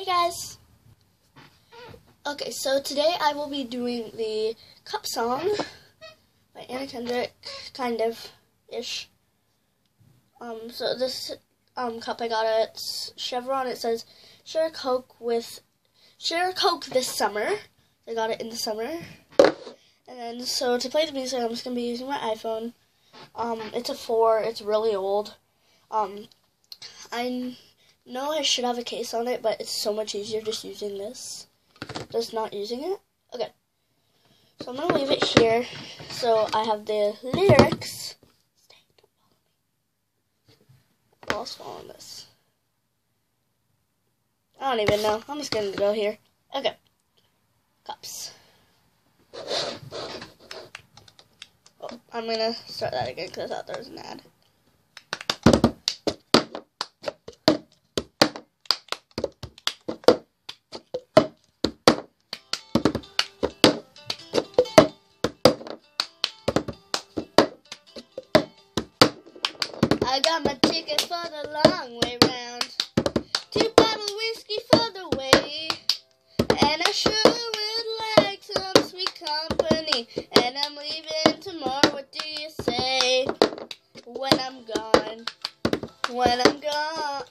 guys. Okay, so today I will be doing the Cup song by Anna Kendrick, kind of ish. So this cup I got at Chevron. It says share Coke this summer. I got it in the summer. And then so to play the music, I'm just gonna be using my iPhone. It's a 4. It's really old. I know I should have a case on it, but it's so much easier just using this. Just not using it. Okay. So I'm going to leave it here. So I have the lyrics. Stay, don't follow me. Who else following this? I don't even know. I'm just going to go here. Okay. Cups. Oh, I'm going to start that again because I thought there was an ad. I got my ticket for the long way round. 2 bottle whiskey for the way. And I sure would like some sweet company. And I'm leaving tomorrow, what do you say? When I'm gone. When I'm gone.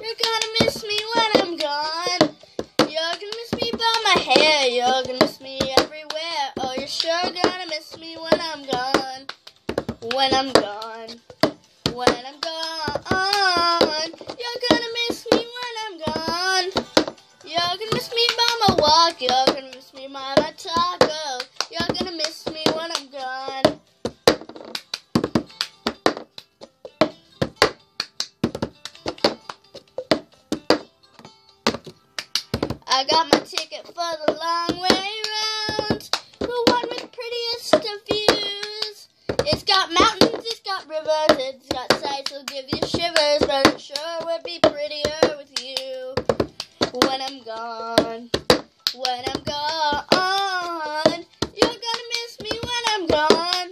You're gonna miss me when I'm gone. You're gonna miss me by my hair. You're gonna miss me everywhere. Oh, you're sure gonna miss me when I'm gone. When I'm gone. When I'm gone, you're gonna miss me when I'm gone. You're gonna miss me by my walk. You're gonna miss me by my taco. You're gonna miss me when I'm gone. I got my ticket for the long way round, the one with prettiest of views. It's got mountains, it's got rivers, it's got sights that'll give you shivers, but it sure would be prettier with you. When I'm gone, when I'm gone, you're gonna miss me when I'm gone.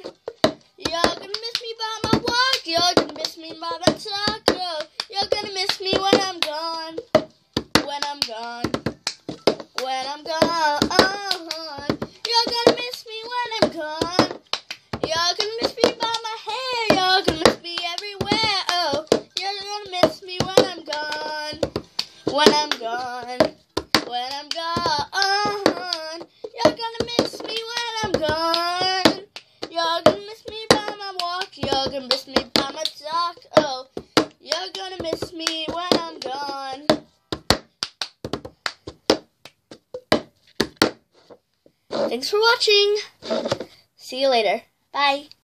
You're gonna miss me by my walk, you're gonna miss me by my taco. You're gonna miss me when I'm gone. When I'm gone, when I'm gone, you're gonna miss me when I'm gone. You're gonna miss me by my hair. You're gonna miss me everywhere. Oh, you're gonna miss me when I'm gone. When I'm gone. When I'm gone. You're gonna miss me when I'm gone. You're gonna miss me by my walk. You're gonna miss me by my talk. Oh, you're gonna miss me when I'm gone. Thanks for watching. See you later. Bye.